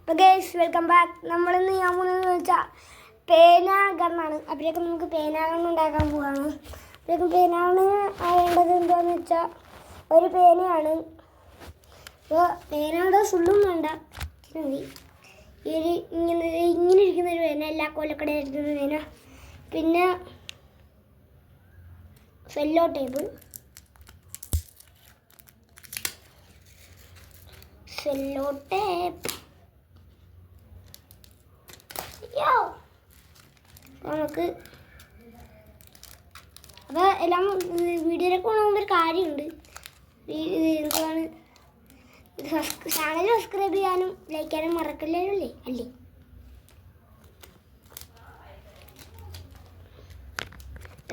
അപ്പോൾ guys welcome back. നമ്മളിന്ന് ഞാൻ പോകുന്നതെന്ന് വെച്ചാൽ പേനാഗണ്ണാണ്. അപ്പോഴേക്കും നമുക്ക് പേനാഗണ്ണ് ഉണ്ടാക്കാൻ പോവാണ്. അപ്പോഴേക്കും പേനാഗണ്ണ് വേണ്ടത് എന്താണെന്ന് വെച്ചാൽ ഒരു പേനയാണ്. അപ്പോൾ പേനയുടെ ഫുള്ളും വേണ്ട, മതി. ഈ ഒരു ഇങ്ങനെ ഇരിക്കുന്നൊരു പേന, എല്ലാ കൊല്ലക്കടയിൽ ഇരിക്കുന്ന പേന. പിന്നെ സെല്ലോ ടേപ്പ്, നമുക്ക് അപ്പോൾ എല്ലാം വീഡിയോയിലേക്ക് പോകണമെന്നൊരു കാര്യമുണ്ട്. എന്താണ്, ചാനൽ സബ്സ്ക്രൈബ് ചെയ്യാനും ലൈക്ക് ചെയ്യാനും മറക്കല്ലേ അല്ലേ.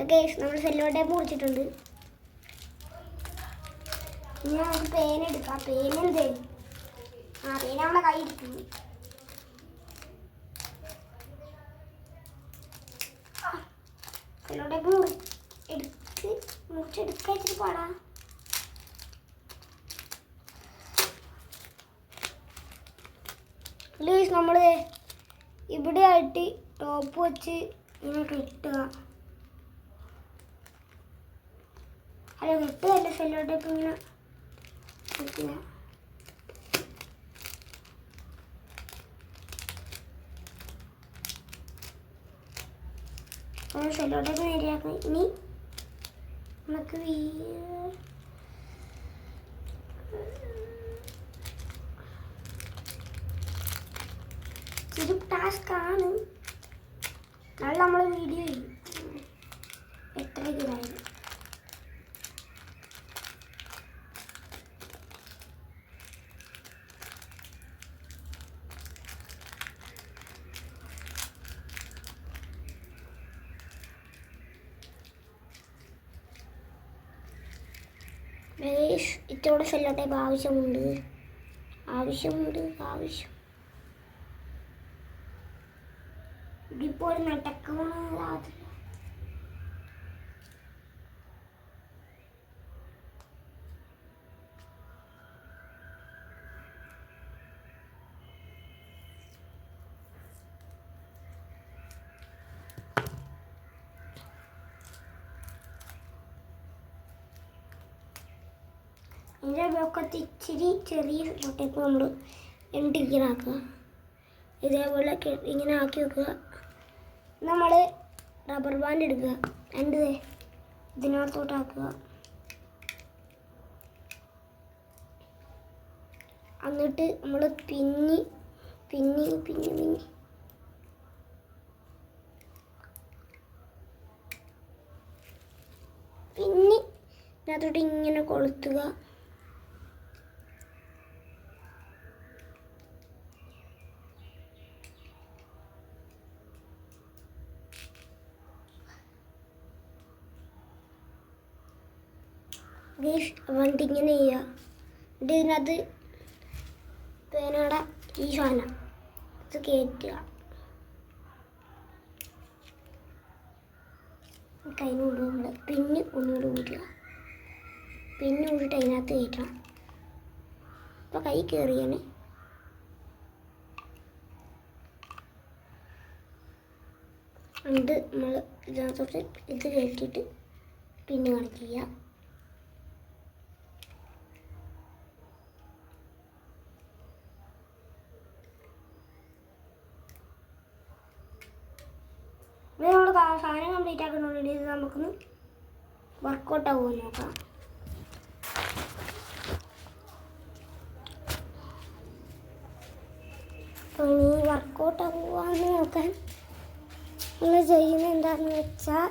ഓക്കെ, നമ്മൾ സെല്ലോ ടേപ്പ് മുറിച്ചിട്ടുണ്ട്. ഇനി നമുക്ക് പേന എടുക്കാം. പേന എന്തേ പേന നമ്മളെ കൈ ഇരിക്കുന്നു. സെല്ലോ ടേപ്പ് മുറിച്ചെടുക്കാൻ ഇച്ചിരി പാടാ. പ്ലീസ് നമ്മൾ ഇവിടെ ആയിട്ട് ടോപ്പ് വെച്ച് ഇങ്ങനെ കെട്ടുക. അല്ല, കെട്ടുകയല്ല, സെല്ലോ ടേപ്പ് ഇങ്ങനെ കെട്ടുക. സെല്ലോ ടേപ്പ് നേരെയാക്കണം. ഇനി നമുക്ക് ഇതൊരു ടാസ്ക്കാണ്. നാളെ നമ്മൾ വീഡിയോ ചെയ്യും എത്ര ഇതായിരുന്നു. ഇത്തോടെ സെല്ലോ ടേപ്പ് ആവശ്യമുണ്ട്. ഇതിപ്പോൾ ഒരു നടക്കമാണ്. ഇതിൻ്റെ ബ്ലോക്കത്ത് ഇച്ചിരി ചെറിയ ടേപ്പ് നമ്മൾ ഇങ്ങനെ ആക്കുക. ഇതേപോലെ ഇങ്ങനെ ആക്കി വെക്കുക. നമ്മൾ റബ്ബർ ബാൻഡ് എടുക്കുക, ഇതിനകത്തോട്ടാക്കുക. എന്നിട്ട് നമ്മൾ പിന്നി ഇതിനകത്തോട്ട് ഇങ്ങനെ കൊളുത്തുക. എന്നിട്ട് ഇങ്ങനെ ചെയ്യുക. എന്നിട്ട് ഇതിനകത്ത് പേനയുടെ ഈ സാധനം ഇത് കയറ്റുക. കൈനോട് നമ്മൾ പിന്നെ ഒന്നുകൂടി ഊറ്റുക. പിന്നെ ഊട്ടിട്ട് അതിനകത്ത് കയറ്റണം. അപ്പോൾ കൈ കയറിയാണ്. എന്നിട്ട് നമ്മൾ ഇതിനകത്തോട്ട് ഇത് കയറ്റിയിട്ട് പിന്നെ കണക്ട് ചെയ്യുക. ഇത് നമ്മൾ സാധനം കംപ്ലീറ്റ് ആക്കുന്നുണ്ട്. ഇത് നമുക്കൊന്ന് വർക്കൗട്ട് ആവുമെന്ന് നോക്കാം. അപ്പോൾ ഇനി വർക്കൗട്ട് ആവുകയെന്ന് നോക്കാൻ നമ്മൾ ചെയ്യുന്നത് എന്താണെന്ന് വെച്ചാൽ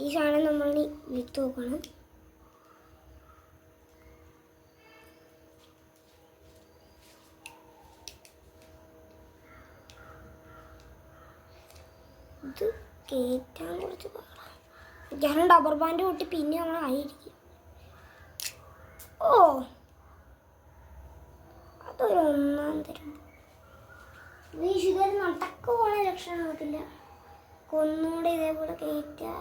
ഈ സാധനം നമ്മൾ വിത്ത് നോക്കണം. ഇത് കയറ്റാൻ കുറച്ച് പാടാണ്. ഞാൻ റബ്ബർ ബാൻഡ് കൂട്ടി പിന്നെ നമ്മൾ ആയിരിക്കും. അതൊരു ഒന്നാം തരം. ഇതൊരു നടക്ക് പോണ ലക്ഷണം നോക്കില്ല. ഒന്നുകൂടെ ഇതേപോലെ കയറ്റാ.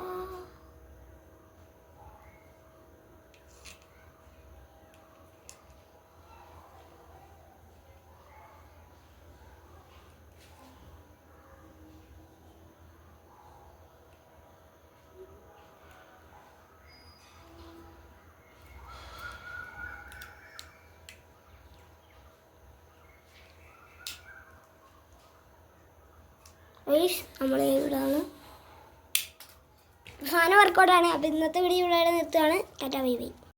ഗൈസ് നമ്മൾ ഇവിടെയാണ് സാധനം വർക്കൗട്ടാണ്. അപ്പോൾ ഇന്നത്തെ വീഡിയോ ഇവിടെ നിർത്തുകയാണ്. Tata bye bye.